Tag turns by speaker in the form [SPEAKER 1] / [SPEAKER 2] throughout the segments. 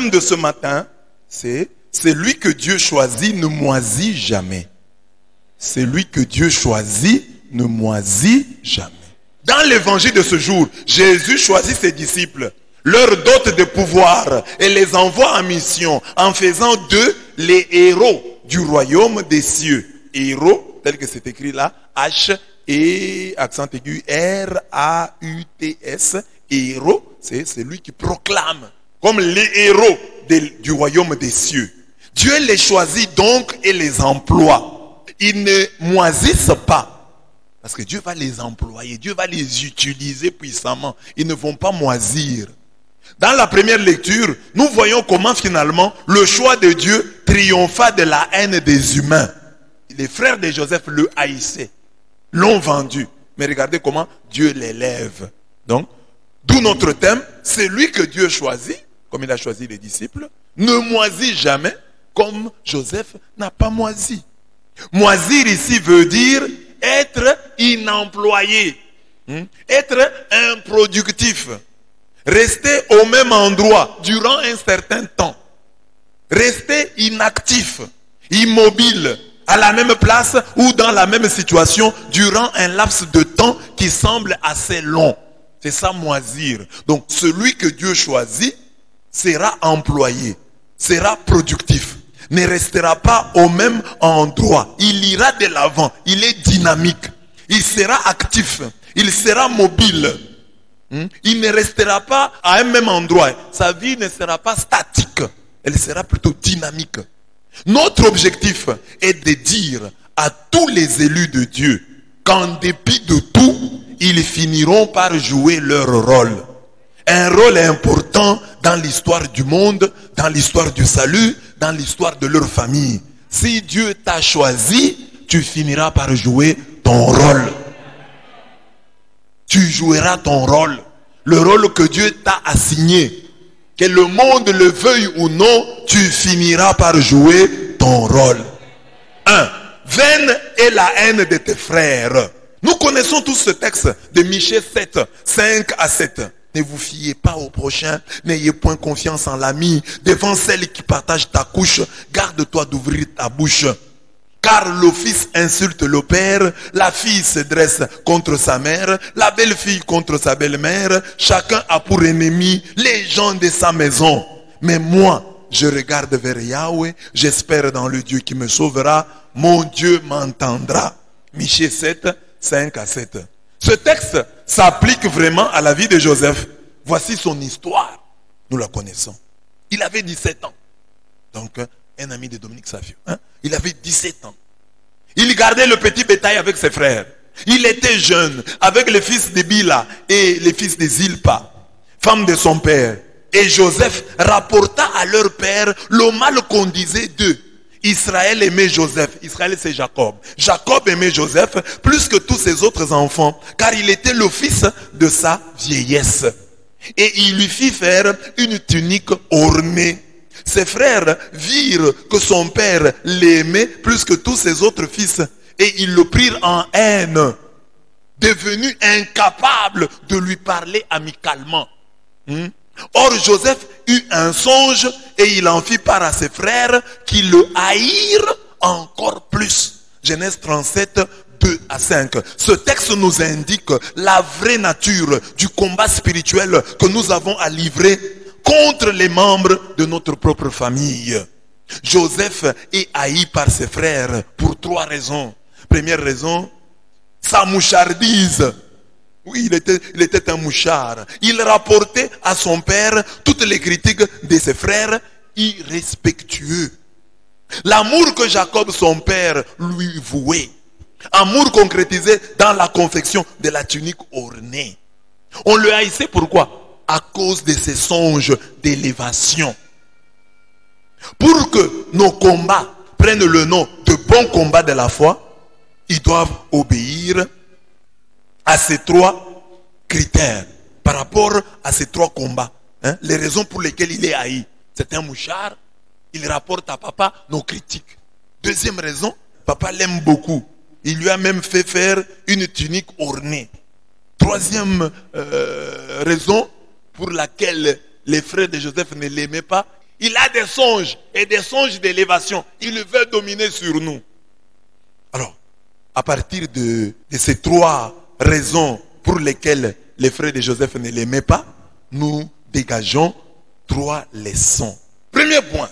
[SPEAKER 1] thème de ce matin, c'est celui que Dieu choisit ne moisit jamais. Celui que Dieu choisit ne moisit jamais. Dans l'évangile de ce jour, Jésus choisit ses disciples, leur dote de pouvoir et les envoie en mission en faisant d'eux les héros du royaume des cieux. Héros, tel que c'est écrit là, H et accent aigu R-A-U-T-S. Héros, c'est celui qui proclame comme les héros du royaume des cieux. Dieu les choisit donc et les emploie. Ils ne moisissent pas. Parce que Dieu va les employer. Dieu va les utiliser puissamment. Ils ne vont pas moisir. Dans la première lecture, nous voyons comment finalement le choix de Dieu triompha de la haine des humains. Les frères de Joseph le haïssaient. L'ont vendu. Mais regardez comment Dieu l'élève. Donc, d'où notre thème, celui que Dieu choisit, comme il a choisi les disciples, ne moisit jamais comme Joseph n'a pas moisi. Moisir ici veut dire être inemployé, être improductif, rester au même endroit durant un certain temps, rester inactif, immobile, à la même place ou dans la même situation durant un laps de temps qui semble assez long. C'est ça moisir. Donc celui que Dieu choisit sera employé, sera productif, ne restera pas au même endroit. Il ira de l'avant, il est dynamique, il sera actif, il sera mobile. Il ne restera pas à un même endroit. Sa vie ne sera pas statique, elle sera plutôt dynamique. Notre objectif est de dire à tous les élus de Dieu qu'en dépit de tout, ils finiront par jouer leur rôle. Un rôle important dans l'histoire du monde, dans l'histoire du salut, dans l'histoire de leur famille. Si Dieu t'a choisi, tu finiras par jouer ton rôle. Tu joueras ton rôle. Le rôle que Dieu t'a assigné. Que le monde le veuille ou non, tu finiras par jouer ton rôle. 1. Vaine est la haine de tes frères. Nous connaissons tous ce texte de Michée 7, 5 à 7. Ne vous fiez pas au prochain, n'ayez point confiance en l'ami. Devant celle qui partage ta couche, garde-toi d'ouvrir ta bouche. Car le fils insulte le père, la fille se dresse contre sa mère, la belle-fille contre sa belle-mère, chacun a pour ennemi les gens de sa maison. Mais moi, je regarde vers Yahweh, j'espère dans le Dieu qui me sauvera, mon Dieu m'entendra. Michée 7, 5 à 7. Ce texte s'applique vraiment à la vie de Joseph. Voici son histoire. Nous la connaissons. Il avait 17 ans. Donc, un ami de Dominique Savio. Il avait 17 ans. Il gardait le petit bétail avec ses frères. Il était jeune, avec les fils de Bila et les fils de Zilpa, femme de son père. Et Joseph rapporta à leur père le mal qu'on disait d'eux. Israël aimait Joseph. Israël, c'est Jacob. Jacob aimait Joseph plus que tous ses autres enfants, car il était le fils de sa vieillesse. Et il lui fit faire une tunique ornée. Ses frères virent que son père l'aimait plus que tous ses autres fils, et ils le prirent en haine, devenu incapable de lui parler amicalement. Or Joseph eut un songe et il en fit part à ses frères qui le haïrent encore plus. Genèse 37, 2 à 5. Ce texte nous indique la vraie nature du combat spirituel que nous avons à livrer contre les membres de notre propre famille. Joseph est haï par ses frères pour 3 raisons. Première raison, sa mouchardise. Oui, il était un mouchard. Il rapportait à son père toutes les critiques de ses frères irrespectueux. L'amour que Jacob, son père, lui vouait. Amour concrétisé dans la confection de la tunique ornée. On le haïssait pourquoi? À cause de ses songes d'élévation. Pour que nos combats prennent le nom de bons combats de la foi, ils doivent obéir à ces 3 critères par rapport à ces 3 combats. Les raisons pour lesquelles il est haï. C'est un mouchard. Il rapporte à papa nos critiques. Deuxième raison, papa l'aime beaucoup. Il lui a même fait faire une tunique ornée. Troisième raison pour laquelle les frères de Joseph ne l'aimaient pas, Il a des songes et des songes d'élévation. Il veut dominer sur nous. Alors, à partir de ces 3 raisons pour lesquelles les frères de Joseph ne l'aimaient pas, nous dégageons 3 leçons. Premier point,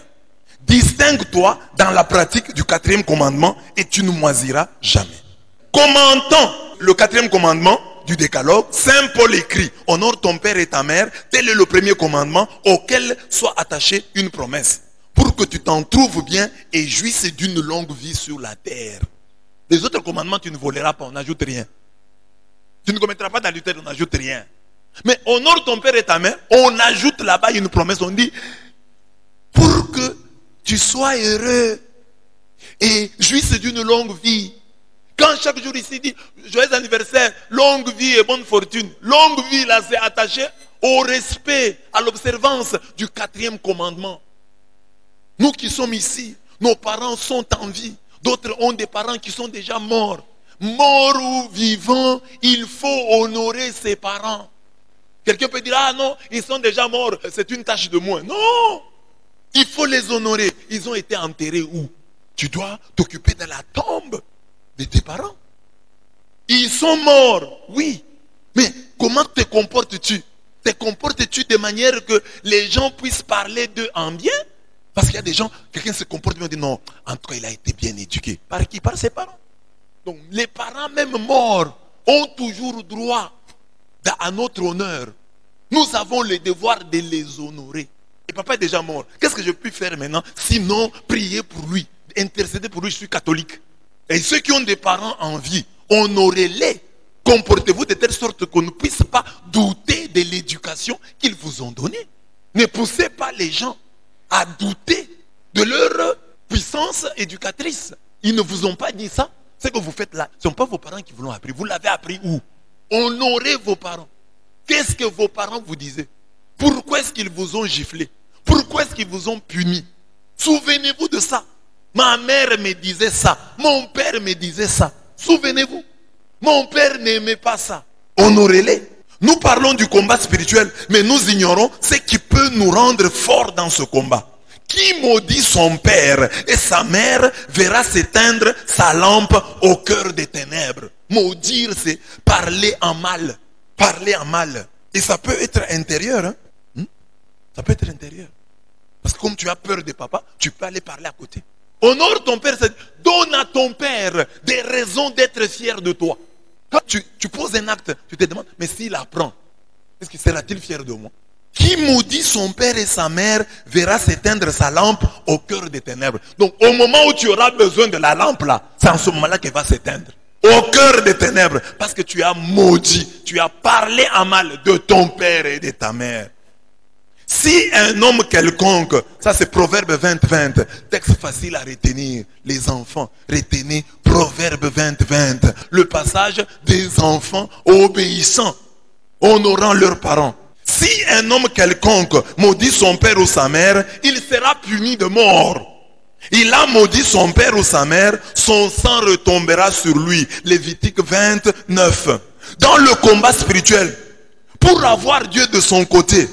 [SPEAKER 1] distingue-toi dans la pratique du 4e commandement et tu ne moisiras jamais. Commentant le 4e commandement du décalogue, Saint Paul écrit: honore ton père et ta mère, tel est le premier commandement auquel soit attachée une promesse, pour que tu t'en trouves bien et jouisses d'une longue vie sur la terre. Les autres commandements, tu ne voleras pas, on n'ajoute rien. Tu ne commettras pas d'adultère, on n'ajoute rien. Mais honore ton père et ta mère, on ajoute là-bas une promesse, on dit: pour que tu sois heureux et jouisses d'une longue vie. Quand chaque jour ici dit joyeux anniversaire, longue vie et bonne fortune, longue vie là c'est attaché au respect, à l'observance du 4e commandement. Nous qui sommes ici, nos parents sont en vie. D'autres ont des parents qui sont déjà morts. Morts ou vivants, il faut honorer ses parents. Quelqu'un peut dire: ah non, ils sont déjà morts, c'est une tâche de moins. Non, il faut les honorer. Ils ont été enterrés où? Tu dois t'occuper de la tombe de tes parents. Ils sont morts, oui. Mais comment te comportes-tu? Te comportes-tu de manière que les gens puissent parler d'eux en bien? Parce qu'il y a des gens, quelqu'un se comporte bien et dit: non, en tout cas il a été bien éduqué. Par qui? Par ses parents. Donc les parents même morts ont toujours droit à notre honneur. Nous avons le devoir de les honorer. Et papa est déjà mort. Qu'est-ce que je peux faire maintenant? Sinon prier pour lui, intercéder pour lui. Je suis catholique. Et ceux qui ont des parents en vie, honorez-les. Comportez-vous de telle sorte qu'on ne puisse pas douter de l'éducation qu'ils vous ont donnée. Ne poussez pas les gens à douter de leur puissance éducatrice. Ils ne vous ont pas dit ça. Ce que vous faites là, ce ne sont pas vos parents qui vous l'ont appris. Vous l'avez appris où? Honorez vos parents. Qu'est-ce que vos parents vous disaient? Pourquoi est-ce qu'ils vous ont giflé? Pourquoi est-ce qu'ils vous ont puni? Souvenez-vous de ça. Ma mère me disait ça. Mon père me disait ça. Souvenez-vous. Mon père n'aimait pas ça. Honorez-les. Nous parlons du combat spirituel, mais nous ignorons ce qui peut nous rendre forts dans ce combat. Qui maudit son père et sa mère verra s'éteindre sa lampe au cœur des ténèbres. Maudire, c'est parler en mal. Parler en mal. Et ça peut être intérieur. Hein? Ça peut être intérieur. Parce que comme tu as peur de papa, tu peux aller parler à côté. Honore ton père, donne à ton père des raisons d'être fier de toi. Quand tu poses un acte, tu te demandes: mais s'il apprend, est-ce qu'il sera-t-il fier de moi? Qui maudit son père et sa mère verra s'éteindre sa lampe au cœur des ténèbres. Donc au moment où tu auras besoin de la lampe là, c'est en ce moment-là qu'elle va s'éteindre. Au cœur des ténèbres. Parce que tu as maudit, tu as parlé en mal de ton père et de ta mère. Si un homme quelconque, ça c'est Proverbe 20-20, texte facile à retenir, les enfants, retenez Proverbe 20-20, le passage des enfants obéissants, honorant leurs parents. Si un homme quelconque maudit son père ou sa mère, il sera puni de mort. Il a maudit son père ou sa mère, son sang retombera sur lui. Lévitique 29. Dans le combat spirituel, pour avoir Dieu de son côté,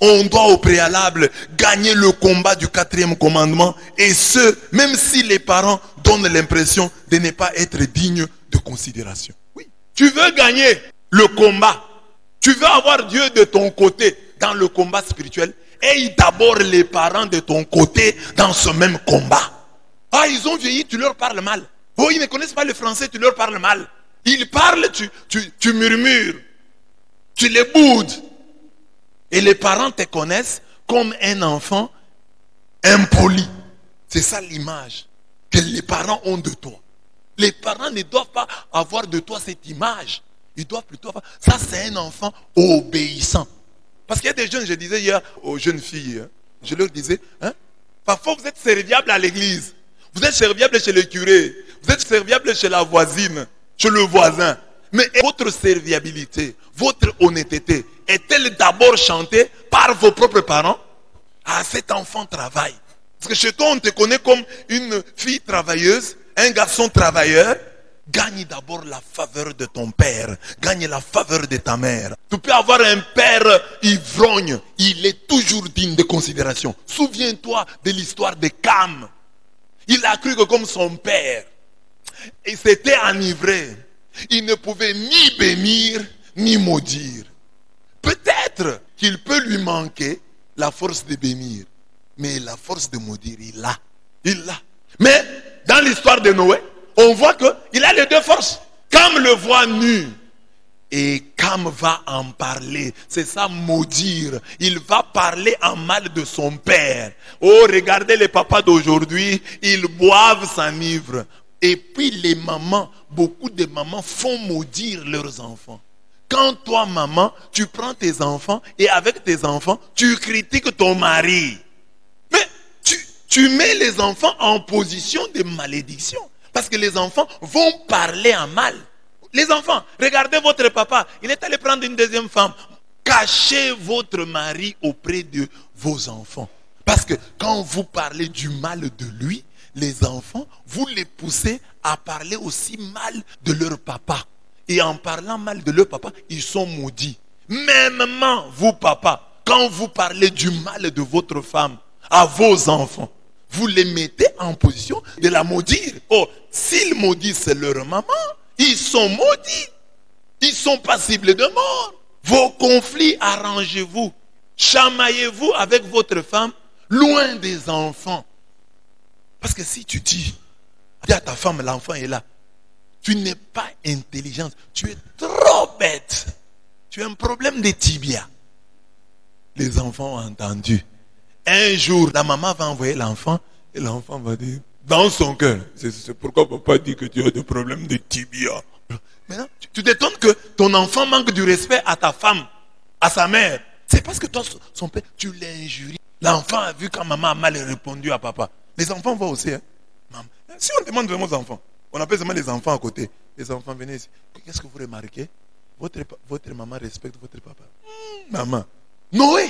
[SPEAKER 1] on doit au préalable gagner le combat du 4e commandement. Et ce, même si les parents donnent l'impression de ne pas être dignes de considération. Oui. Tu veux gagner le combat. Tu veux avoir Dieu de ton côté dans le combat spirituel. Aie d'abord les parents de ton côté dans ce même combat. Ah, ils ont vieilli, tu leur parles mal. Oh, ils ne connaissent pas le français, tu leur parles mal. Ils parlent, tu murmures. Tu les boudes. Et les parents te connaissent comme un enfant impoli. C'est ça l'image que les parents ont de toi. Les parents ne doivent pas avoir de toi cette image. Ils doivent plutôt avoir... Ça, c'est un enfant obéissant. Parce qu'il y a des jeunes, je disais hier aux jeunes filles, je leur disais, parfois vous êtes serviables à l'église. Vous êtes serviables chez le curé. Vous êtes serviables chez la voisine, chez le voisin. Mais votre serviabilité, votre honnêteté, est-elle d'abord chantée par vos propres parents? Ah, cet enfant travaille. Parce que chez toi, on te connaît comme une fille travailleuse, un garçon travailleur. gagne d'abord la faveur de ton père. Gagne la faveur de ta mère. Tu peux avoir un père ivrogne. Il est toujours digne de considération. Souviens-toi de l'histoire de Cam. Il a cru que comme son père, il s'était enivré. Il ne pouvait ni bénir, ni maudire. Peut-être qu'il peut lui manquer la force de bénir. Mais la force de maudire, il l'a. Il l'a. Mais dans l'histoire de Noé, on voit qu'il a les deux forces. Cam le voit nu. Et Cam va en parler. C'est ça, maudire. Il va parler en mal de son père. Oh, regardez les papas d'aujourd'hui. Ils boivent, s'enivrent. Et puis les mamans, beaucoup de mamans font maudire leurs enfants. Quand toi, maman, tu prends tes enfants et avec tes enfants, tu critiques ton mari. Mais tu mets les enfants en position de malédiction. Parce que les enfants vont parler en mal. Les enfants, regardez votre papa. Il est allé prendre une deuxième femme. Cachez votre mari auprès de vos enfants. Parce que quand vous parlez du mal de lui, les enfants, vous les poussez à parler aussi mal de leur papa. Et en parlant mal de leur papa, ils sont maudits. Mêmement, vous, papa, quand vous parlez du mal de votre femme à vos enfants, vous les mettez en position de la maudire. Oh, s'ils maudissent leur maman, ils sont maudits. Ils sont passibles de mort. Vos conflits, arrangez-vous. Chamaillez-vous avec votre femme, loin des enfants. Parce que si tu dis à ta femme, l'enfant est là, tu n'es pas intelligente, tu es trop bête. Tu as un problème de tibia. Les enfants ont entendu. Un jour, la maman va envoyer l'enfant et l'enfant va dire, dans son cœur, c'est pourquoi papa dit que tu as des problèmes de tibia. Maintenant, tu t'étonnes que ton enfant manque du respect à ta femme, à sa mère. C'est parce que toi, son père, tu l'as injurié. L'enfant a vu quand maman a mal répondu à papa. Les enfants voient aussi. Hein? Si on demande vraiment aux enfants, on appelle seulement les enfants à côté. Les enfants, venez ici. Qu'est-ce que vous remarquez? Votre maman respecte votre papa. Maman. Noé,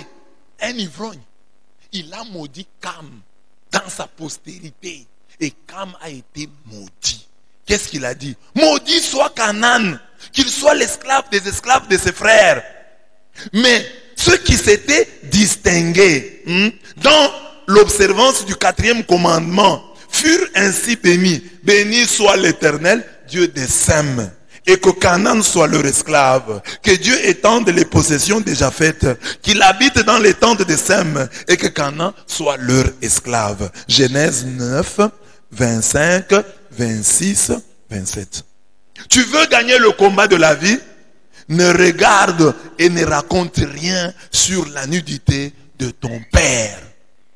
[SPEAKER 1] un ivrogne. Il a maudit Cam dans sa postérité. Et Cam a été maudit. Qu'est-ce qu'il a dit? Maudit soit Canaan, qu'il soit l'esclave des esclaves de ses frères. Mais ceux qui s'étaient distingués dans l'observance du 4e commandement furent ainsi bénis. Béni soit l'Éternel, Dieu des Sem. Et que Canaan soit leur esclave. Que Dieu étende les possessions déjà faites. Qu'il habite dans les tentes de Sem. Et que Canaan soit leur esclave. Genèse 9, 25, 26, 27. Tu veux gagner le combat de la vie? Ne regarde et ne raconte rien sur la nudité de ton père.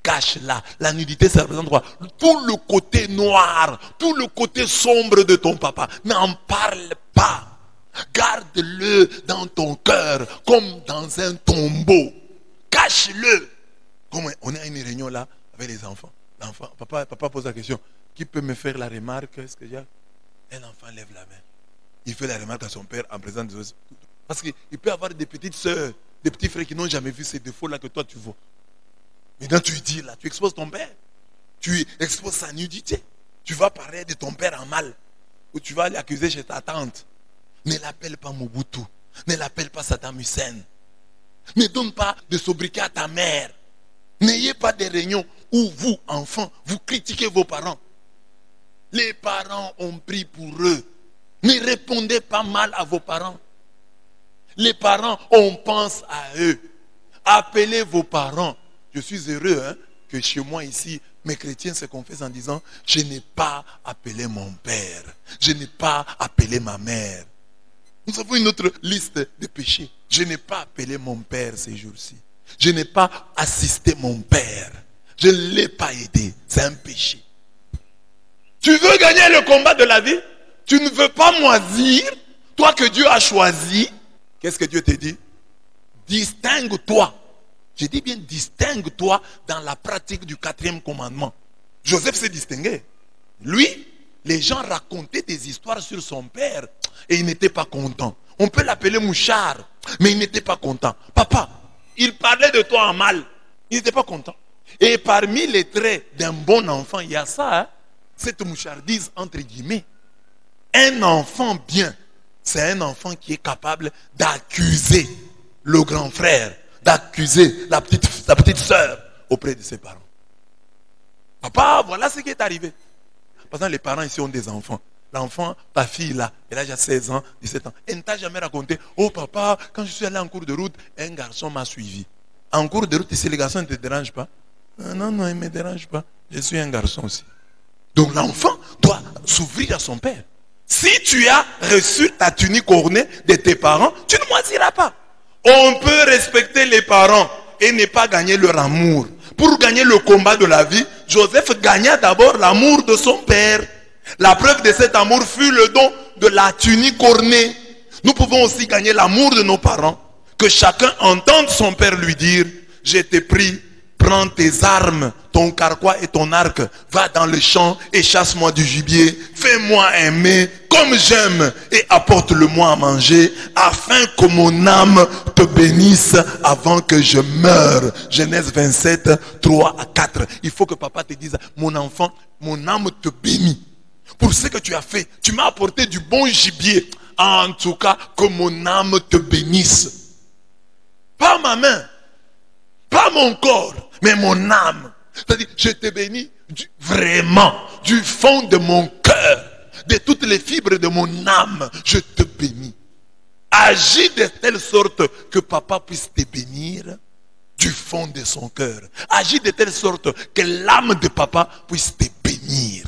[SPEAKER 1] Cache-la. La nudité, ça représente quoi? Tout le côté noir, tout le côté sombre de ton papa. N'en parle pas. Garde-le dans ton cœur, comme dans un tombeau. Cache-le. Comme on est à une réunion là, avec les enfants. L'enfant, papa pose la question. Qui peut me faire la remarque? Est-ce que un enfant lève la main. Il fait la remarque à son père en présence des autres. Parce qu'il peut avoir des petites soeurs, des petits frères qui n'ont jamais vu ces défauts-là que toi tu vois. Maintenant tu lui dis là, tu exposes ton père. Tu exposes sa nudité. Tu vas parler de ton père en mal. Ou tu vas l'accuser chez ta tante. Ne l'appelle pas Mobutu. Ne l'appelle pas Saddam Hussein. Ne donne pas de sobriquet à ta mère. N'ayez pas des réunions où vous, enfants, vous critiquez vos parents. Les parents ont pris pour eux. Ne répondez pas mal à vos parents. Les parents, on pense à eux. Appelez vos parents. Je suis heureux que chez moi ici, mes chrétiens se confessent en disant, je n'ai pas appelé mon père. Je n'ai pas appelé ma mère. Nous avons une autre liste de péchés. Je n'ai pas appelé mon père ces jours-ci. Je n'ai pas assisté mon père. Je ne l'ai pas aidé. C'est un péché. Tu veux gagner le combat de la vie? Tu ne veux pas moisir? Toi que Dieu a choisi. Qu'est-ce que Dieu te dit? Distingue-toi. Je dis bien distingue-toi dans la pratique du 4e commandement. Joseph s'est distingué. Lui, les gens racontaient des histoires sur son père et il n'était pas content. On peut l'appeler mouchard, mais il n'était pas content. Papa, il parlait de toi en mal. Il n'était pas content. Et parmi les traits d'un bon enfant, il y a ça, cette mouchardise entre guillemets. Un enfant bien, c'est un enfant qui est capable d'accuser le grand frère, d'accuser la petite sœur auprès de ses parents. Papa, voilà ce qui est arrivé. Par exemple, les parents ici ont des enfants. L'enfant, ta fille là, elle a déjà 16 ans, 17 ans. Elle ne t'a jamais raconté, oh papa, quand je suis allé en cours de route, un garçon m'a suivi. En cours de route, ici, les garçons ne te dérangent pas? Non, non, ils ne me dérangent pas. Je suis un garçon aussi. Donc l'enfant doit s'ouvrir à son père. Si tu as reçu ta tunique ornée de tes parents, tu ne moisiras pas. On peut respecter les parents et ne pas gagner leur amour. Pour gagner le combat de la vie, Joseph gagna d'abord l'amour de son père. La preuve de cet amour fut le don de la tunique ornée. Nous pouvons aussi gagner l'amour de nos parents. Que chacun entende son père lui dire, je t'ai pris, prends tes armes, ton carquois et ton arc, va dans le champ et chasse-moi du gibier, fais-moi aimer comme j'aime et apporte-le-moi à manger, afin que mon âme te bénisse avant que je meure. Genèse 27, 3 à 4. Il faut que papa te dise, mon enfant, mon âme te bénit. Pour ce que tu as fait, tu m'as apporté du bon gibier. En tout cas, que mon âme te bénisse. Pas ma main, pas mon corps, mais mon âme. C'est-à-dire, je te bénis vraiment du fond de mon cœur, de toutes les fibres de mon âme, je te bénis. Agis de telle sorte que papa puisse te bénir du fond de son cœur. Agis de telle sorte que l'âme de papa puisse te bénir.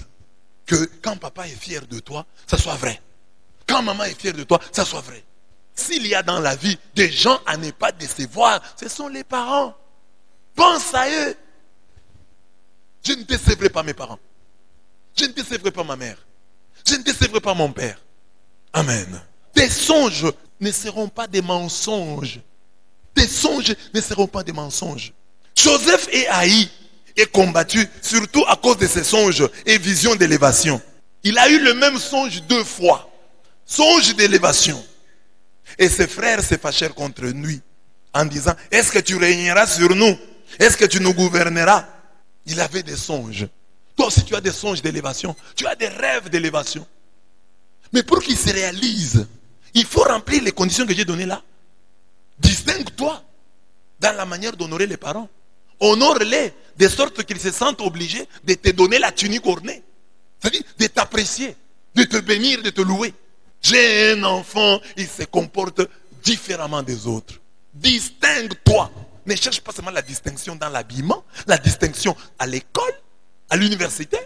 [SPEAKER 1] Que quand papa est fier de toi, ça soit vrai. Quand maman est fière de toi, ça soit vrai. S'il y a dans la vie des gens à ne pas décevoir, ce sont les parents. Pense à eux. Je ne décevrai pas mes parents. Je ne décevrai pas ma mère. Je ne décevrai pas mon père. Amen. Tes songes ne seront pas des mensonges. Tes songes ne seront pas des mensonges. Joseph est haï et combattu, surtout à cause de ses songes et visions d'élévation. Il a eu le même songe 2 fois. Songe d'élévation. Et ses frères se fâchèrent contre lui en disant, est-ce que tu régneras sur nous? Est-ce que tu nous gouverneras? Il avait des songes. Toi aussi tu as des songes d'élévation. Tu as des rêves d'élévation. Mais pour qu'ils se réalisent, il faut remplir les conditions que j'ai données là. Distingue-toi dans la manière d'honorer les parents. Honore-les de sorte qu'ils se sentent obligés de te donner la tunique ornée. C'est-à-dire de t'apprécier, de te bénir, de te louer. J'ai un enfant, il se comporte différemment des autres. Distingue-toi. Ne cherche pas seulement la distinction dans l'habillement, la distinction à l'école, à l'université.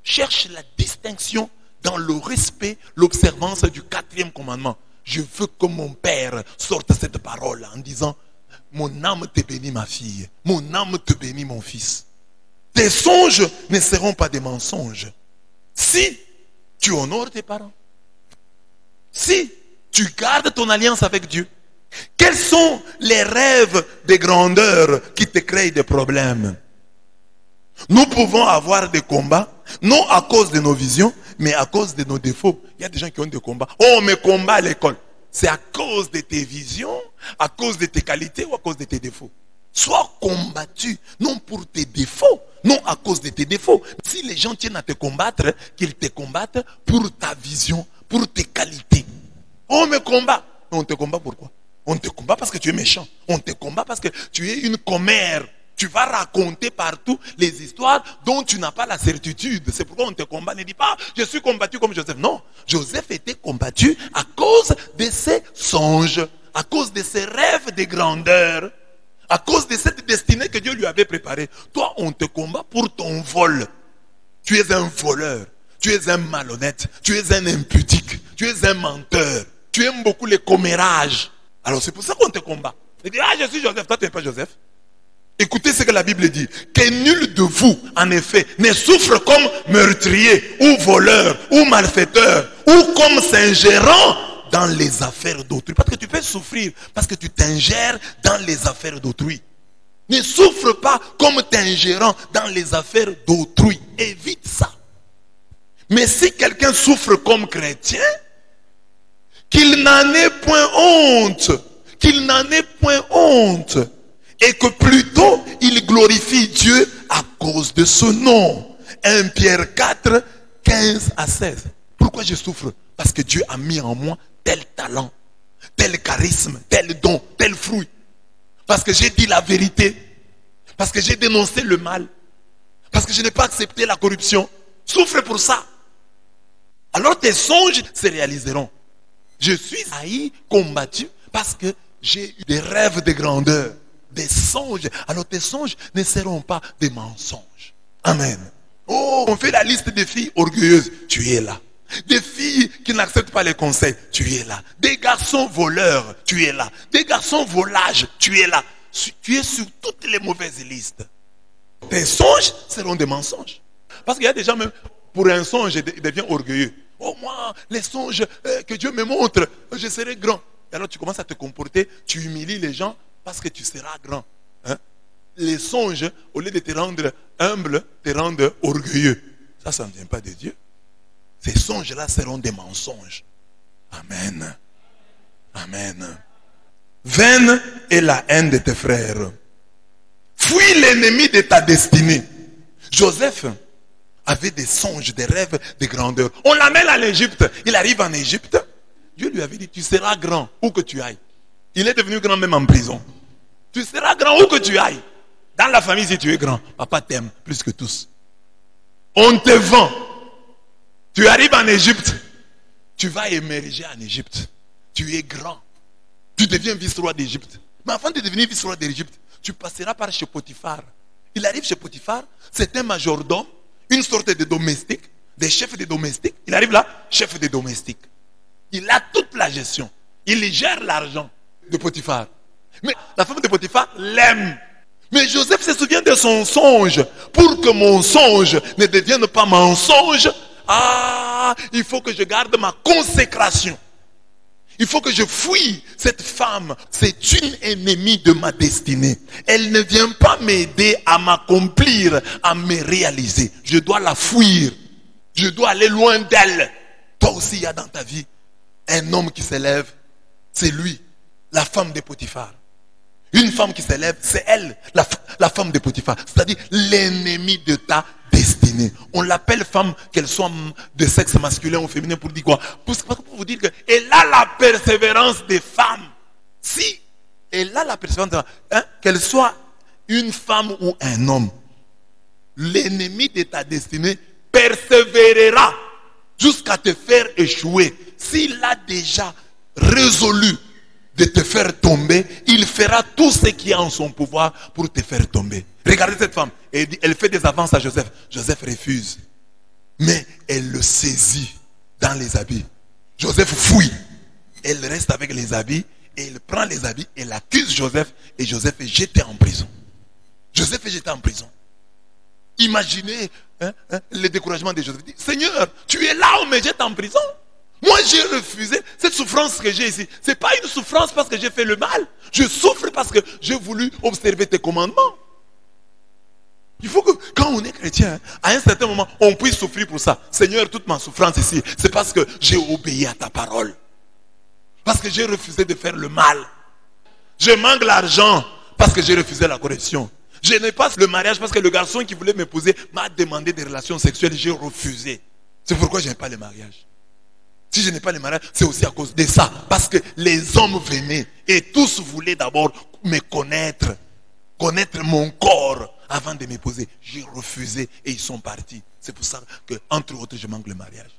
[SPEAKER 1] Cherche la distinction dans le respect, l'observance du 4e commandement. Je veux que mon père sorte cette parole en disant, mon âme te bénit ma fille, mon âme te bénit mon fils. Tes songes ne seront pas des mensonges. Si tu honores tes parents, si tu gardes ton alliance avec Dieu, quels sont les rêves de grandeur qui te créent des problèmes? Nous pouvons avoir des combats, non à cause de nos visions, mais à cause de nos défauts. Il y a des gens qui ont des combats. Oh, mes combats à l'école. C'est à cause de tes visions, à cause de tes qualités ou à cause de tes défauts. Sois combattu, non pour tes défauts, non à cause de tes défauts. Si les gens tiennent à te combattre, qu'ils te combattent pour ta vision, pour tes qualités. On me combat. On te combat pourquoi? On te combat parce que tu es méchant. On te combat parce que tu es une commère. Tu vas raconter partout les histoires dont tu n'as pas la certitude. C'est pourquoi on te combat. Ne dis pas, je suis combattu comme Joseph. Non, Joseph était combattu à cause de ses songes, à cause de ses rêves de grandeur, à cause de cette destinée que Dieu lui avait préparée. Toi, on te combat pour ton vol. Tu es un voleur, tu es un malhonnête, tu es un impudique, tu es un menteur. Tu aimes beaucoup les commérages. Alors c'est pour ça qu'on te combat. Tu dis, ah, je suis Joseph, toi tu n'es pas Joseph. Écoutez ce que la Bible dit. Que nul de vous, en effet, ne souffre comme meurtrier, ou voleur, ou malfaiteur, ou comme s'ingérant dans les affaires d'autrui. Parce que tu peux souffrir, parce que tu t'ingères dans les affaires d'autrui. Ne souffre pas comme t'ingérant dans les affaires d'autrui. Évite ça. Mais si quelqu'un souffre comme chrétien, qu'il n'en ait point honte. Qu'il n'en ait point honte. Et que plutôt il glorifie Dieu à cause de ce nom. 1 Pierre 4, 15 à 16. Pourquoi je souffre? Parce que Dieu a mis en moi tel talent, tel charisme, tel don, tel fruit. Parce que j'ai dit la vérité. Parce que j'ai dénoncé le mal. Parce que je n'ai pas accepté la corruption. Souffre pour ça. Alors tes songes se réaliseront. Je suis haï, combattu, parce que j'ai eu des rêves de grandeur, des songes. Alors tes songes ne seront pas des mensonges. Amen. Oh, on fait la liste des filles orgueilleuses. Tu es là. Des filles qui n'acceptent pas les conseils. Tu es là. Des garçons voleurs. Tu es là. Des garçons volages. Tu es là. Tu es sur toutes les mauvaises listes. Tes songes seront des mensonges. Parce qu'il y a des gens même, pour un songe, ils deviennent orgueilleux. Oh moi, les songes que Dieu me montre, je serai grand. Et alors tu commences à te comporter, tu humilies les gens parce que tu seras grand. Hein? Les songes, au lieu de te rendre humble, te rendent orgueilleux. Ça ne vient pas de Dieu. Ces songes-là seront des mensonges. Amen. Amen. Vaine est la haine de tes frères. Fuis l'ennemi de ta destinée. Joseph avait des songes, des rêves de grandeur. On l'amène en Égypte. Il arrive en Égypte. Dieu lui avait dit, tu seras grand où que tu ailles. Il est devenu grand même en prison. Tu seras grand où que tu ailles. Dans la famille, si tu es grand, papa t'aime plus que tous. On te vend. Tu arrives en Égypte. Tu vas émerger en Égypte. Tu es grand. Tu deviens vice-roi d'Égypte. Mais avant de devenir vice-roi d'Égypte, tu passeras par chez Potiphar. Il arrive chez Potiphar. C'est un majordome. Une sorte de domestique, des chefs de domestiques. Il arrive là, chef de domestique. Il a toute la gestion. Il gère l'argent de Potiphar. Mais la femme de Potiphar l'aime. Mais Joseph se souvient de son songe. Pour que mon songe ne devienne pas mensonge, il faut que je garde ma consécration. Il faut que je fuis cette femme. C'est une ennemie de ma destinée. Elle ne vient pas m'aider à m'accomplir, à me réaliser. Je dois la fuir. Je dois aller loin d'elle. Toi aussi, il y a dans ta vie un homme qui s'élève. C'est lui, la femme de Potiphar. Une femme qui s'élève, c'est elle, la femme de Potiphar. C'est-à-dire l'ennemi de ta destinée. On l'appelle femme, qu'elle soit de sexe masculin ou féminin, pour dire quoi? Pour vous dire qu'elle a la persévérance des femmes. Si elle a la persévérance des femmes, qu'elle soit une femme ou un homme, l'ennemi de ta destinée persévérera jusqu'à te faire échouer. S'il a déjà résolu de te faire tomber, il fera tout ce qui est en son pouvoir pour te faire tomber. Regardez cette femme, elle fait des avances à Joseph. Joseph refuse. Mais elle le saisit dans les habits. Joseph fuit. Elle reste avec les habits et elle prend les habits, elle accuse Joseph et Joseph est jeté en prison. Joseph est jeté en prison. Imaginez le découragement de Joseph. Seigneur, tu es là, on me jette en prison. Moi, j'ai refusé cette souffrance que j'ai ici. Ce n'est pas une souffrance parce que j'ai fait le mal. Je souffre parce que j'ai voulu observer tes commandements. Il faut que, quand on est chrétien, à un certain moment, on puisse souffrir pour ça. Seigneur, toute ma souffrance ici, c'est parce que j'ai obéi à ta parole. Parce que j'ai refusé de faire le mal. Je manque l'argent parce que j'ai refusé la correction. Je n'ai pas le mariage parce que le garçon qui voulait m'épouser m'a demandé des relations sexuelles. J'ai refusé. C'est pourquoi je n'ai pas le mariage. Si je n'ai pas le mariage, c'est aussi à cause de ça. Parce que les hommes venaient et tous voulaient d'abord me connaître. Connaître mon corps avant de m'épouser. J'ai refusé et ils sont partis. C'est pour ça que, entre autres, je manque le mariage.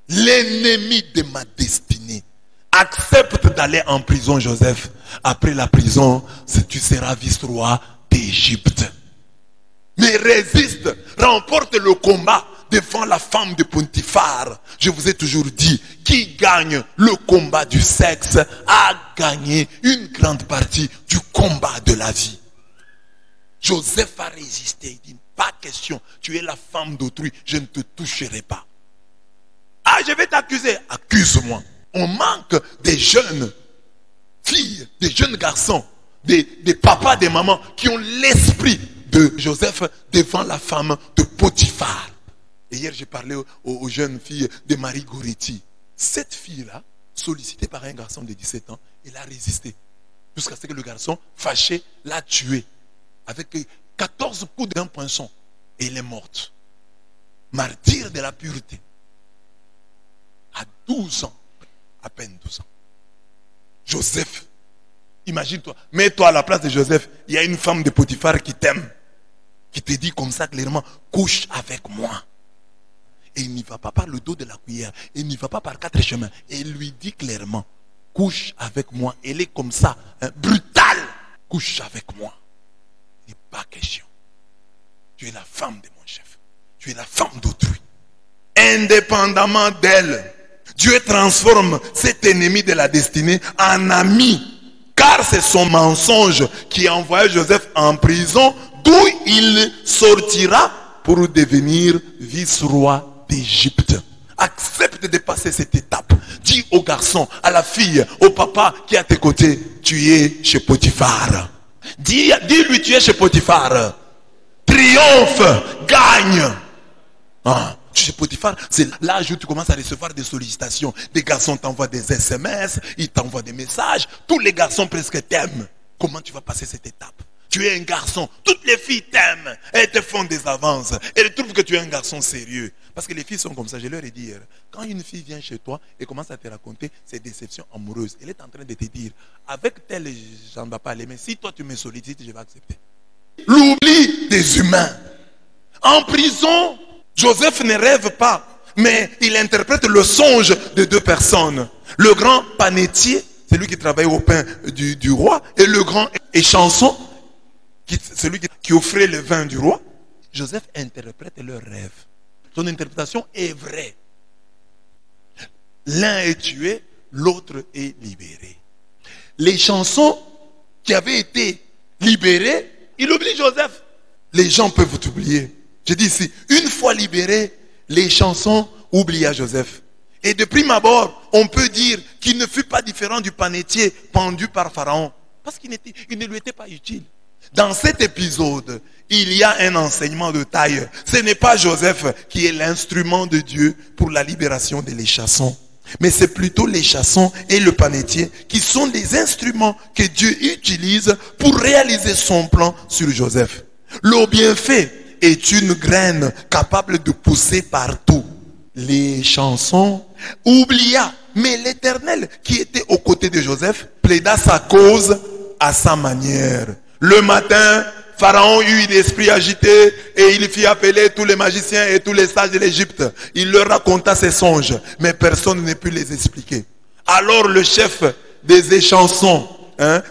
[SPEAKER 1] L'ennemi de ma destinée accepte d'aller en prison, Joseph. Après la prison, tu seras vice-roi d'Égypte. Mais résiste, remporte le combat devant la femme de Potiphar. Je vous ai toujours dit, qui gagne le combat du sexe a gagné une grande partie du combat de la vie. Joseph a résisté. Il dit, pas question, tu es la femme d'autrui, je ne te toucherai pas. Je vais t'accuser. Accuse-moi. On manque des jeunes filles, des jeunes garçons, des papas, des mamans qui ont l'esprit de Joseph devant la femme de Potiphar. Et hier, j'ai parlé aux jeunes filles de Marie Goretti. Cette fille-là, sollicitée par un garçon de 17 ans, elle a résisté. Jusqu'à ce que le garçon, fâché, l'a tuée. Avec 14 coups d'un poinçon. Et elle est morte. Martyr de la pureté. À 12 ans, à peine 12 ans. Joseph, imagine-toi, mets-toi à la place de Joseph. Il y a une femme de Potiphar qui t'aime, qui te dit comme ça clairement, couche avec moi. Et il n'y va pas par le dos de la cuillère, il n'y va pas par 4 chemins. Et il lui dit clairement, couche avec moi. Elle est comme ça, brutale. Couche avec moi. Il n'est pas question. Tu es la femme de mon chef. Tu es la femme d'autrui. Indépendamment d'elle, Dieu transforme cet ennemi de la destinée en ami. Car c'est son mensonge qui a envoyé Joseph en prison, d'où il sortira pour devenir vice-roi d'Égypte. Accepte de passer cette étape. Dis au garçon, à la fille, au papa qui est à tes côtés, tu es chez Potiphar. Dis-lui, tu es chez Potiphar. Triomphe, gagne. Chez Potiphar, c'est l'âge où tu commences à recevoir des sollicitations. Des garçons t'envoient des SMS, ils t'envoient des messages. Tous les garçons presque t'aiment. Comment tu vas passer cette étape? Tu es un garçon, toutes les filles t'aiment. Elles te font des avances. Elles trouvent que tu es un garçon sérieux. Parce que les filles sont comme ça, je leur ai dit hier. Quand une fille vient chez toi et commence à te raconter ses déceptions amoureuses, elle est en train de te dire, avec tel, je ne vais pas aller, mais si toi tu me sollicites, je vais accepter. L'oubli des humains. En prison, Joseph ne rêve pas, mais il interprète le songe de 2 personnes. Le grand panetier, c'est lui qui travaille au pain du roi, et le grand échanson, celui qui offrait le vin du roi. Joseph interprète leur rêve. Son interprétation est vraie. L'un est tué, l'autre est libéré. Les chansons qui avaient été libérées, il oublie Joseph. Les gens peuvent t'oublier. Je dis ici, une fois libérés, les chansons oublient Joseph. Et de prime abord, on peut dire qu'il ne fut pas différent du panetier pendu par Pharaon. Parce qu'il ne lui était pas utile. Dans cet épisode, il y a un enseignement de taille. Ce n'est pas Joseph qui est l'instrument de Dieu pour la libération de l'échasson. Mais c'est plutôt l'échasson et le panetier qui sont des instruments que Dieu utilise pour réaliser son plan sur Joseph. Le bienfait est une graine capable de pousser partout. Les chansons oublia, mais l'Éternel qui était aux côtés de Joseph plaida sa cause à sa manière. Le matin, Pharaon eut l'esprit agité et il fit appeler tous les magiciens et tous les sages de l'Égypte. Il leur raconta ses songes, mais personne ne put les expliquer. Alors le chef des échansons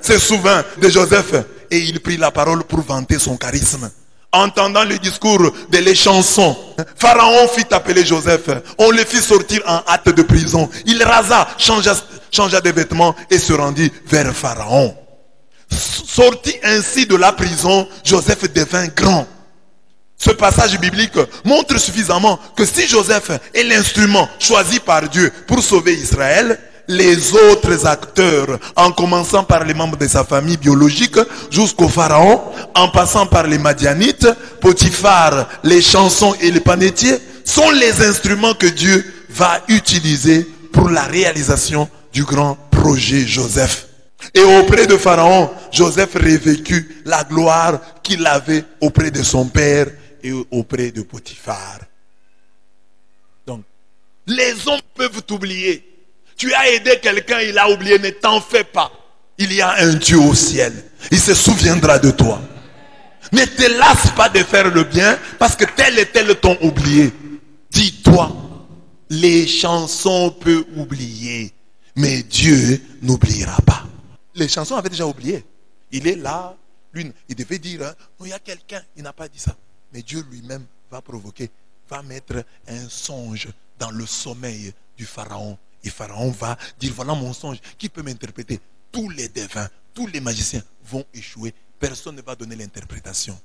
[SPEAKER 1] se souvint de Joseph et il prit la parole pour vanter son charisme. Entendant le discours de l'échanson, Pharaon fit appeler Joseph. On le fit sortir en hâte de prison. Il rasa, changea de vêtements et se rendit vers Pharaon. Sorti ainsi de la prison, Joseph devint grand. Ce passage biblique montre suffisamment que si Joseph est l'instrument choisi par Dieu pour sauver Israël, les autres acteurs, en commençant par les membres de sa famille biologique, jusqu'au Pharaon, en passant par les Madianites, Potiphar, les chansons et les panetiers, sont les instruments que Dieu va utiliser pour la réalisation du grand projet Joseph. Et auprès de Pharaon, Joseph revécut la gloire qu'il avait auprès de son père et auprès de Potiphar. Donc, les hommes peuvent t'oublier. Tu as aidé quelqu'un, il a oublié, ne t'en fais pas. Il y a un Dieu au ciel. Il se souviendra de toi. Ne te lasse pas de faire le bien parce que tel et tel t'ont oublié. Dis-toi, les chansons peuvent oublier, mais Dieu n'oubliera pas. Les chansons avaient déjà oublié. Il est là, lui, il devait dire, il y a quelqu'un, il n'a pas dit ça. Mais Dieu lui-même va provoquer, va mettre un songe dans le sommeil du Pharaon. Et Pharaon va dire, voilà mon songe, qui peut m'interpréter? Tous les devins, tous les magiciens vont échouer. Personne ne va donner l'interprétation.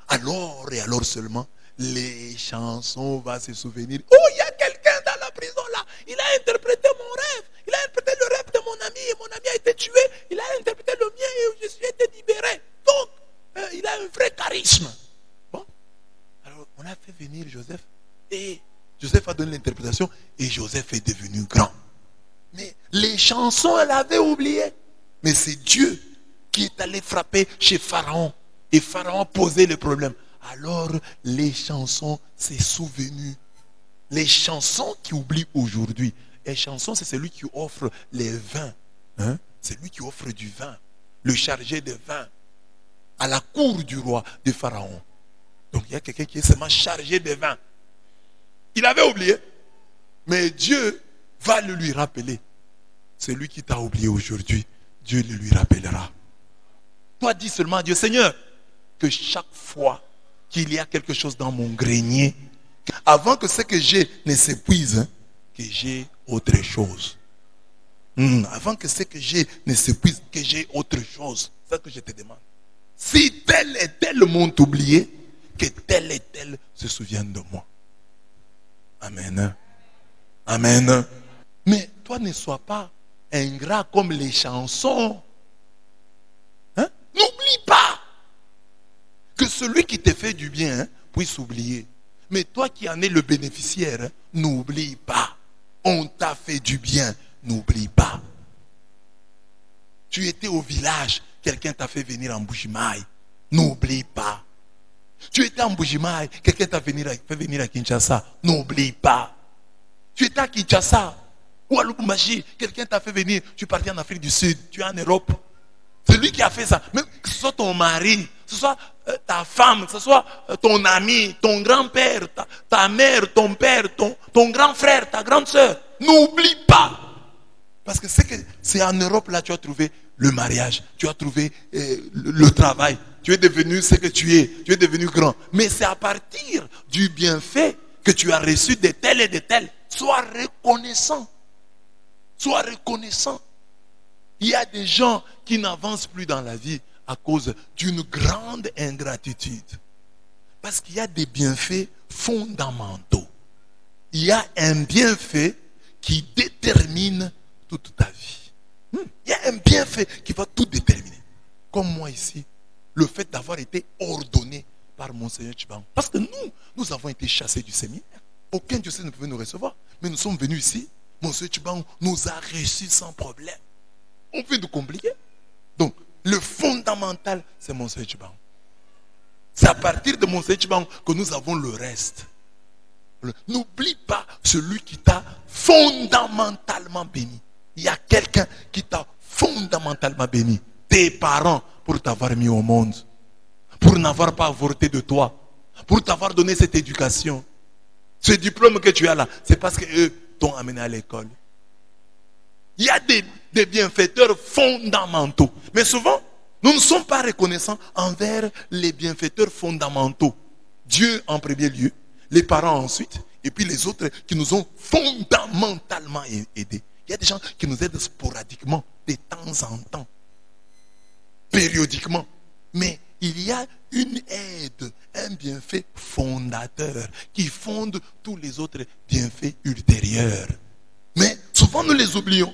[SPEAKER 1] Alors seulement, les chansons vont se souvenir. Oh, il y a quelqu'un dans la prison là. Il a interprété mon rêve. Il a interprété le rêve de mon ami. Et mon ami a été tué. Il a interprété le mien et je suis été libéré. Donc, il a un vrai charisme. Bon. Alors, on a fait venir Joseph. Et Joseph a donné l'interprétation. Et Joseph est devenu grand. Mais les chansons, elle avait oublié. Mais c'est Dieu qui est allé frapper chez Pharaon. Et Pharaon a posé le problème. Alors les chansons s'est souvenu Les chansons qui oublient aujourd'hui. Les chansons, c'est celui qui offre les vins. Hein? C'est lui qui offre du vin. Le chargé de vin. À la cour du roi de Pharaon. Donc il y a quelqu'un qui est seulement chargé de vin. Il avait oublié. Mais Dieu va le lui rappeler. C'est lui qui t'a oublié aujourd'hui. Dieu le lui rappellera. Toi, dis seulement à Dieu, Seigneur, que chaque fois qu'il y a quelque chose dans mon grenier, avant que ce que j'ai ne s'épuise, que j'ai autre chose. Avant que ce que j'ai ne s'épuise, que j'ai autre chose. C'est ça que je te demande. Si tel et tel m'ont oublié, que tel et tel se souvienne de moi. Amen. Amen. Mais toi ne sois pas ingrat comme les chansons. Hein? N'oublie pas que celui qui te fait du bien puisse oublier. Mais toi qui en es le bénéficiaire, n'oublie pas. On t'a fait du bien, n'oublie pas. Tu étais au village, quelqu'un t'a fait venir en Bujimaï, n'oublie pas. Tu étais en Bujimaï, quelqu'un t'a fait venir à Kinshasa, n'oublie pas. Tu étais à Kinshasa ou à Lubumbashi, quelqu'un t'a fait venir, tu es parti en Afrique du Sud, tu es en Europe. C'est lui qui a fait ça. Même que ce soit ton mari, que ce soit ta femme, que ce soit ton ami, ton grand-père, ta mère, ton père, ton grand frère, ta grande soeur. N'oublie pas. Parce que c'est en Europe là tu as trouvé le mariage, tu as trouvé le travail. Tu es devenu ce que tu es devenu grand. Mais c'est à partir du bienfait que tu as reçu de tel et de tel. Sois reconnaissant. Sois reconnaissant. Il y a des gens qui n'avancent plus dans la vie à cause d'une grande ingratitude. Parce qu'il y a des bienfaits fondamentaux. Il y a un bienfait qui détermine toute ta vie. Il y a un bienfait qui va tout déterminer. Comme moi ici, le fait d'avoir été ordonné par Monseigneur Tchibango. Parce que nous avons été chassés du séminaire. Aucun diocèse ne pouvait nous recevoir. Mais nous sommes venus ici. Monseigneur Tchibango nous a reçus sans problème. On fait de compliquer. Donc, le fondamental, c'est Monseigneur Tchibango. C'est à partir de Monseigneur Tchibango que nous avons le reste. N'oublie pas celui qui t'a fondamentalement béni. Il y a quelqu'un qui t'a fondamentalement béni. Tes parents pour t'avoir mis au monde. Pour n'avoir pas avorté de toi. Pour t'avoir donné cette éducation. Ce diplôme que tu as là, c'est parce qu'eux t'ont amené à l'école. Il y a des bienfaiteurs fondamentaux. Mais souvent, nous ne sommes pas reconnaissants envers les bienfaiteurs fondamentaux. Dieu en premier lieu, les parents ensuite, et puis les autres qui nous ont fondamentalement aidés. Il y a des gens qui nous aident sporadiquement, de temps en temps, périodiquement. Mais il y a une aide, un bienfait fondateur qui fonde tous les autres bienfaits ultérieurs. Mais souvent nous les oublions.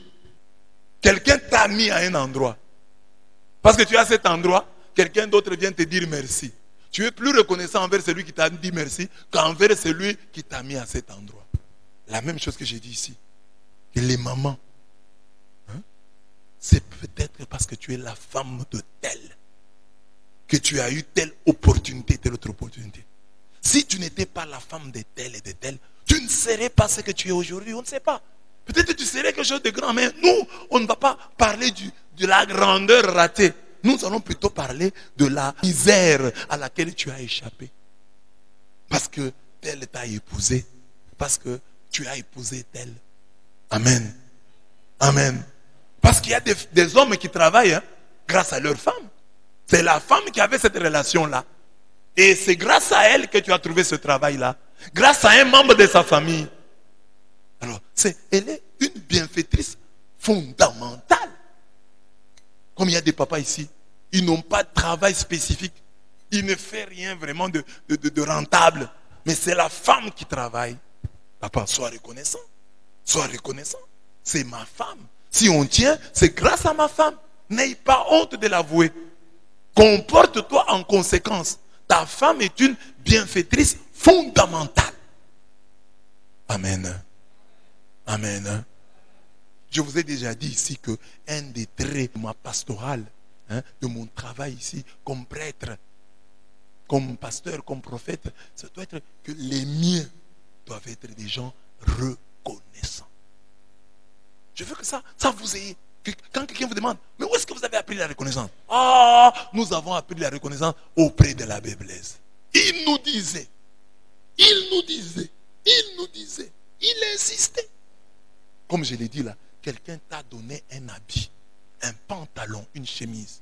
[SPEAKER 1] Quelqu'un t'a mis à un endroit. Parce que tu as cet endroit, quelqu'un d'autre vient te dire merci. Tu es plus reconnaissant envers celui qui t'a dit merci qu'envers celui qui t'a mis à cet endroit. La même chose que j'ai dit ici. Que les mamans, c'est peut-être parce que tu es la femme de tel que tu as eu telle opportunité, telle autre opportunité. Si tu n'étais pas la femme de tel et de tel, tu ne serais pas ce que tu es aujourd'hui, on ne sait pas. Peut-être que tu serais quelque chose de grand, mais nous, on ne va pas parler de la grandeur ratée. Nous allons plutôt parler de la misère à laquelle tu as échappé. Parce que tel t'a épousé. Parce que tu as épousé tel. Amen. Amen. Parce qu'il y a des hommes qui travaillent grâce à leur femme. C'est la femme qui avait cette relation-là. Et c'est grâce à elle que tu as trouvé ce travail-là. Grâce à un membre de sa famille. Alors, elle est une bienfaitrice fondamentale. Comme il y a des papas ici, ils n'ont pas de travail spécifique. Ils ne font rien vraiment de rentable. Mais c'est la femme qui travaille. Papa, sois reconnaissant. Sois reconnaissant. C'est ma femme. Si on tient, c'est grâce à ma femme. N'aie pas honte de l'avouer. Comporte-toi en conséquence. Ta femme est une bienfaitrice fondamentale. Amen. Amen. Je vous ai déjà dit ici que un des traits de ma pastorale, de mon travail ici, comme prêtre, comme pasteur, comme prophète, ça doit être que les miens doivent être des gens reconnaissants. Je veux que ça vous ayez. Quand quelqu'un vous demande, mais où est-ce que vous avez appris la reconnaissance? Ah, nous avons appris la reconnaissance auprès de l'abbé Blaise. Il nous disait, il insistait. Comme je l'ai dit là, quelqu'un t'a donné un habit, un pantalon, une chemise.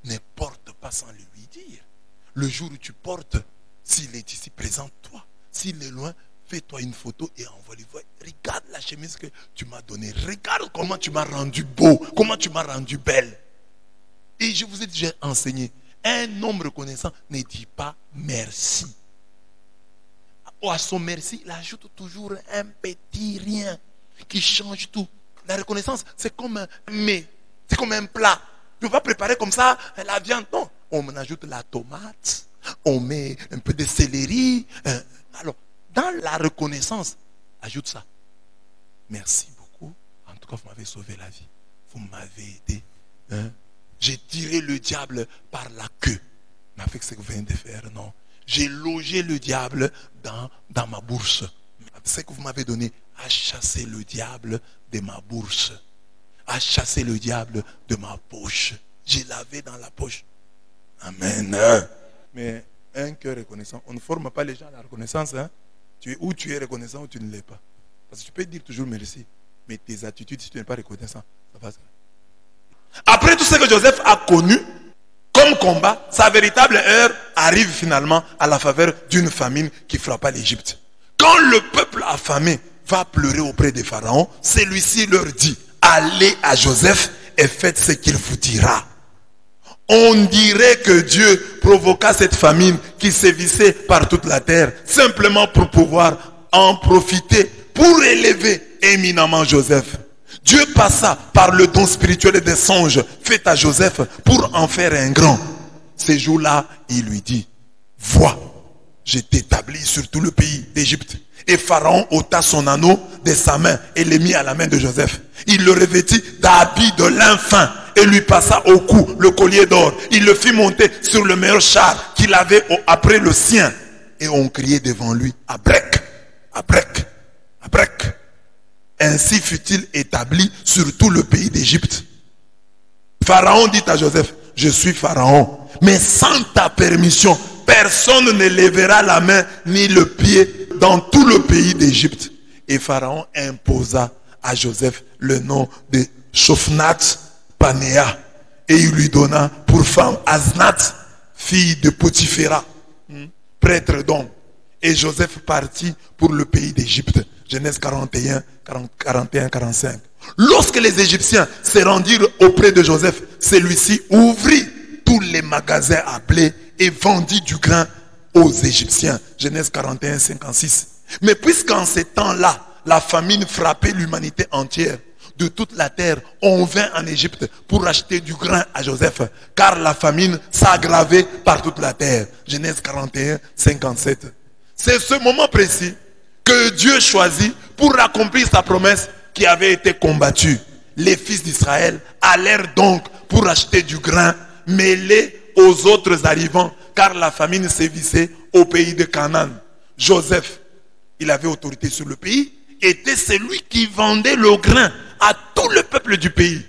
[SPEAKER 1] Ne porte pas sans lui dire. Le jour où tu portes, s'il est ici, présente-toi. S'il est loin, fais-toi une photo et envoie-lui. Regarde la chemise que tu m'as donnée. Regarde comment tu m'as rendu beau, comment tu m'as rendu belle. Et je vous ai déjà enseigné, un homme reconnaissant ne dit pas merci. À son merci, il ajoute toujours un petit rien qui change tout. La reconnaissance, c'est comme un mets, c'est comme un plat. Tu vas préparer comme ça la viande. Non, on ajoute la tomate, on met un peu de céleri. Alors, dans la reconnaissance, ajoute ça. Merci beaucoup. En tout cas, vous m'avez sauvé la vie. Vous m'avez aidé. J'ai tiré le diable par la queue. Mais avec ce que vous venez de faire, non. J'ai logé le diable dans ma bourse. Ce que vous m'avez donné a chassé le diable de ma bourse. A chassé le diable de ma poche. Je l'avais dans la poche. Amen. Mais un cœur reconnaissant, on ne forme pas les gens à la reconnaissance. Tu es reconnaissant ou tu ne l'es pas. Parce que tu peux dire toujours merci. Mais tes attitudes, si tu n'es pas reconnaissant, ça passe. Après tout ce que Joseph a connu comme combat, sa véritable heure arrive finalement à la faveur d'une famine qui frappa l'Égypte. Quand le peuple affamé va pleurer auprès des pharaons, celui-ci leur dit, allez à Joseph et faites ce qu'il vous dira. On dirait que Dieu provoqua cette famine qui sévissait par toute la terre, simplement pour pouvoir en profiter, pour élever éminemment Joseph. Dieu passa par le don spirituel des songes fait à Joseph pour en faire un grand. Ces jours-là, il lui dit, vois, je t'établis sur tout le pays d'Égypte. Et Pharaon ôta son anneau de sa main et le mit à la main de Joseph. Il le revêtit d'habits de lin fin et lui passa au cou le collier d'or. Il le fit monter sur le meilleur char qu'il avait après le sien. Et on criait devant lui, Abrek, Abrek, Abrek. Ainsi fut-il établi sur tout le pays d'Égypte. Pharaon dit à Joseph, je suis Pharaon, mais sans ta permission, personne ne lèvera la main ni le pied dans tout le pays d'Égypte. Et Pharaon imposa à Joseph le nom de Shophnath Panéa. Et il lui donna pour femme Asnath, fille de Potiphéra, prêtre d'homme. Et Joseph partit pour le pays d'Égypte. Genèse 41, 45. Lorsque les Égyptiens se rendirent auprès de Joseph, celui-ci ouvrit tous les magasins à blé et vendit du grain aux Égyptiens. Genèse 41, 56. Mais puisqu'en ces temps-là, la famine frappait l'humanité entière, de toute la terre, on vint en Égypte pour acheter du grain à Joseph, car la famine s'aggravait par toute la terre. Genèse 41, 57. C'est ce moment précis que Dieu choisit pour accomplir sa promesse qui avait été combattue. Les fils d'Israël allèrent donc pour acheter du grain mêlé aux autres arrivants, car la famine sévissait au pays de Canaan. Joseph, il avait autorité sur le pays, était celui qui vendait le grain à tout le peuple du pays.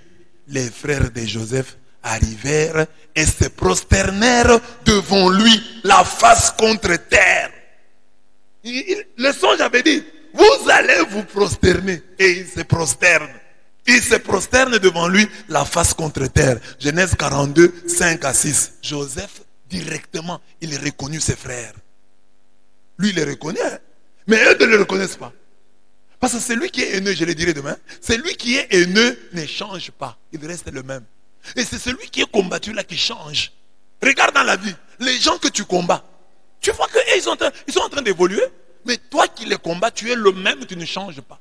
[SPEAKER 1] Les frères de Joseph arrivèrent et se prosternèrent devant lui, la face contre terre. Le songe avait dit, vous allez vous prosterner. Et il se prosterne. Il se prosterne devant lui, la face contre terre. Genèse 42, 5 à 6. Joseph, directement, il reconnut ses frères. Lui, il les reconnaît. Mais eux ne le reconnaissent pas. Parce que celui qui est haineux, je le dirai demain, celui qui est haineux ne change pas. Il reste le même. Et c'est celui qui est combattu là qui change. Regarde dans la vie, les gens que tu combats, tu vois qu'ils sont en train d'évoluer. Mais toi qui les combats, tu es le même, tu ne changes pas.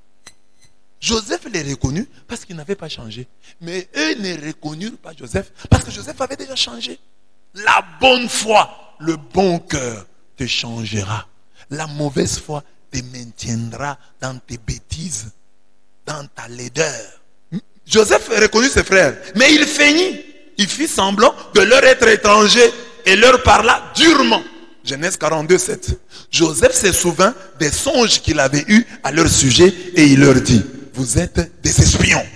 [SPEAKER 1] Joseph les reconnut parce qu'il n'avait pas changé. Mais eux ne reconnurent pas Joseph parce que Joseph avait déjà changé. La bonne foi, le bon cœur te changera. La mauvaise foi te maintiendra dans tes bêtises, dans ta laideur. Joseph reconnut ses frères, mais il feignit. Il fit semblant de leur être étranger et leur parla durement. Genèse 42, 7. Joseph se souvint des songes qu'il avait eus à leur sujet et il leur dit, vous êtes des espions.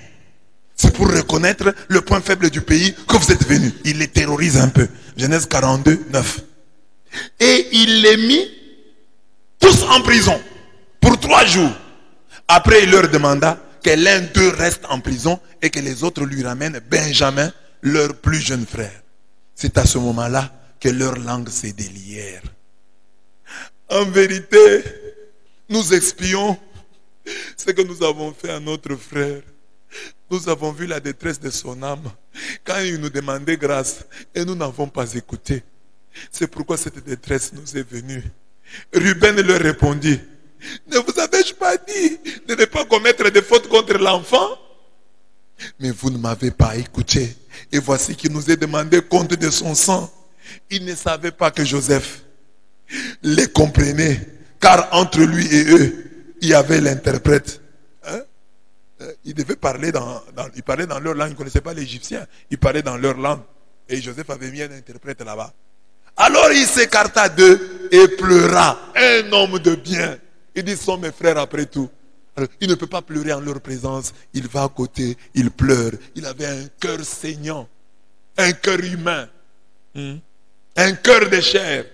[SPEAKER 1] C'est pour reconnaître le point faible du pays que vous êtes venus. Il les terrorise un peu. Genèse 42, 9. Et il les mit tous en prison pour 3 jours. Après, il leur demanda que l'un d'eux reste en prison et que les autres lui ramènent Benjamin, leur plus jeune frère. C'est à ce moment-là que leurs langues se délièrent. En vérité, nous expions ce que nous avons fait à notre frère. Nous avons vu la détresse de son âme quand il nous demandait grâce et nous n'avons pas écouté. C'est pourquoi cette détresse nous est venue. Ruben leur répondit, ne vous avais-je pas dit de ne pas commettre de fautes contre l'enfant? Mais vous ne m'avez pas écouté. Et voici qu'il nous est demandé compte de son sang. Il ne savait pas que Joseph les comprenait, car entre lui et eux, il y avait l'interprète. Il devait parler il parlait dans leur langue. Il ne connaissait pas l'égyptien. Il parlait dans leur langue. Et Joseph avait mis un interprète là-bas. Alors il s'écarta d'eux et pleura. Un homme de bien. Il dit, ce sont mes frères après tout. Alors, il ne peut pas pleurer en leur présence. Il va à côté, il pleure. Il avait un cœur saignant. Un cœur humain. Un cœur de chair.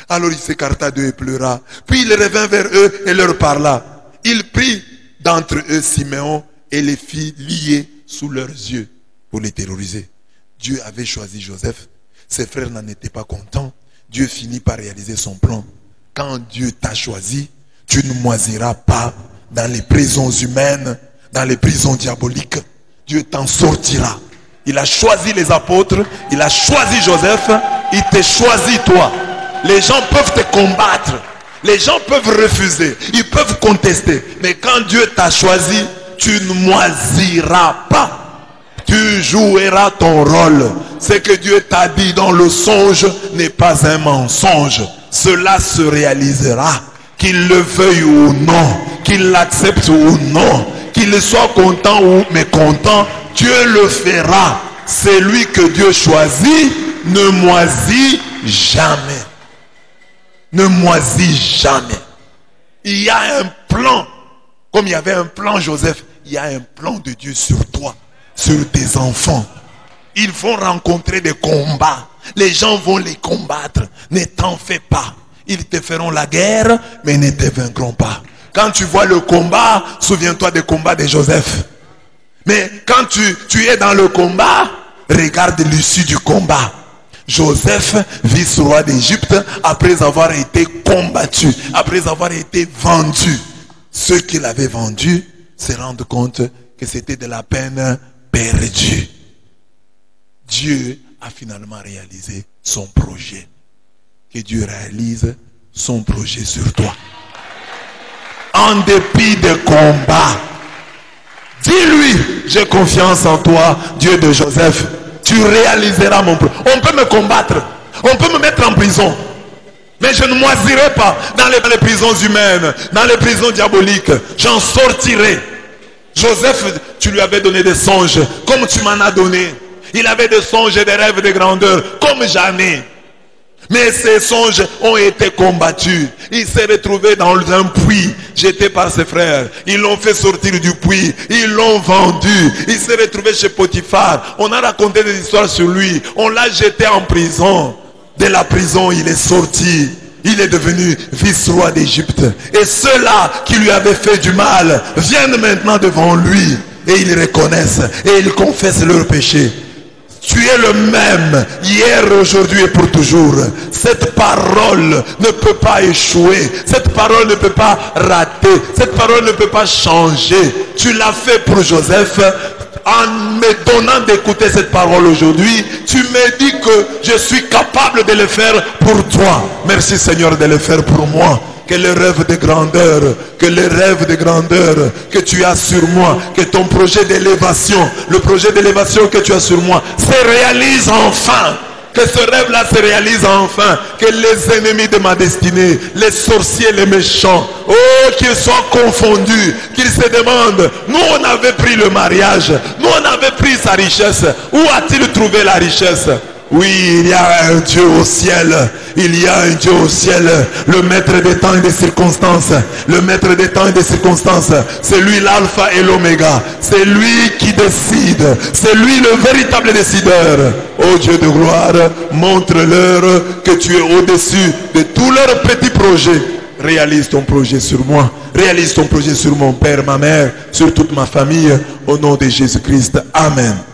[SPEAKER 1] Alors il s'écarta d'eux et pleura. Puis il revint vers eux et leur parla. Il prit d'entre eux Siméon et les fit lier sous leurs yeux pour les terroriser. Dieu avait choisi Joseph. Ses frères n'en étaient pas contents. Dieu finit par réaliser son plan. Quand Dieu t'a choisi, tu ne moisiras pas dans les prisons humaines, dans les prisons diaboliques. Dieu t'en sortira. Il a choisi les apôtres, il a choisi Joseph, il t'a choisi toi. Les gens peuvent te combattre, les gens peuvent refuser, ils peuvent contester. Mais quand Dieu t'a choisi, tu ne moisiras pas. Tu joueras ton rôle. Ce que Dieu t'a dit dans le songe n'est pas un mensonge. Cela se réalisera. Qu'il le veuille ou non, qu'il l'accepte ou non, qu'il soit content ou mécontent, Dieu le fera. C'est lui que Dieu choisit, ne moisit jamais. Ne moisit jamais. Il y a un plan, comme il y avait un plan Joseph, il y a un plan de Dieu sur toi, sur tes enfants. Ils vont rencontrer des combats. Les gens vont les combattre. Ne t'en fais pas. Ils te feront la guerre, mais ne te vaincront pas. Quand tu vois le combat, souviens-toi des combats de Joseph. Mais quand tu es dans le combat, regarde l'issue du combat. Joseph, vice-roi d'Égypte, après avoir été combattu, après avoir été vendu. Ceux qui l'avaient vendu se rendent compte que c'était de la peine perdue. Dieu a finalement réalisé son projet. Que Dieu réalise son projet sur toi. En dépit des combats, dis-lui, j'ai confiance en toi, Dieu de Joseph. Tu réaliseras mon projet. On peut me combattre, on peut me mettre en prison, mais je ne moisirai pas dans les prisons humaines, dans les prisons diaboliques. J'en sortirai. Joseph, tu lui avais donné des songes, comme tu m'en as donné. Il avait des songes et des rêves de grandeur, comme jamais. Mais ces songes ont été combattus. Il s'est retrouvé dans un puits, jeté par ses frères. Ils l'ont fait sortir du puits. Ils l'ont vendu. Il s'est retrouvé chez Potiphar. On a raconté des histoires sur lui. On l'a jeté en prison. De la prison, il est sorti. Il est devenu vice-roi d'Égypte. Et ceux-là qui lui avaient fait du mal viennent maintenant devant lui. Et ils reconnaissent. Et ils confessent leurs péchés. Tu es le même, hier, aujourd'hui et pour toujours. Cette parole ne peut pas échouer. Cette parole ne peut pas rater. Cette parole ne peut pas changer. Tu l'as fait pour Joseph. En me donnant d'écouter cette parole aujourd'hui, tu me dis que je suis capable de le faire pour toi. Merci Seigneur de le faire pour moi. Que le rêve de grandeur, que le rêve de grandeur que tu as sur moi, que ton projet d'élévation, le projet d'élévation que tu as sur moi, se réalise enfin. Que ce rêve-là se réalise enfin. Que les ennemis de ma destinée, les sorciers, les méchants, oh, qu'ils soient confondus, qu'ils se demandent, nous on avait pris le mariage, nous on avait pris sa richesse, où a-t-il trouvé la richesse? Oui, il y a un Dieu au ciel. Il y a un Dieu au ciel. Le maître des temps et des circonstances. Le maître des temps et des circonstances. C'est lui l'alpha et l'oméga. C'est lui qui décide. C'est lui le véritable décideur. Ô Dieu de gloire, montre-leur que tu es au-dessus de tous leurs petits projets. Réalise ton projet sur moi. Réalise ton projet sur mon père, ma mère, sur toute ma famille. Au nom de Jésus-Christ. Amen.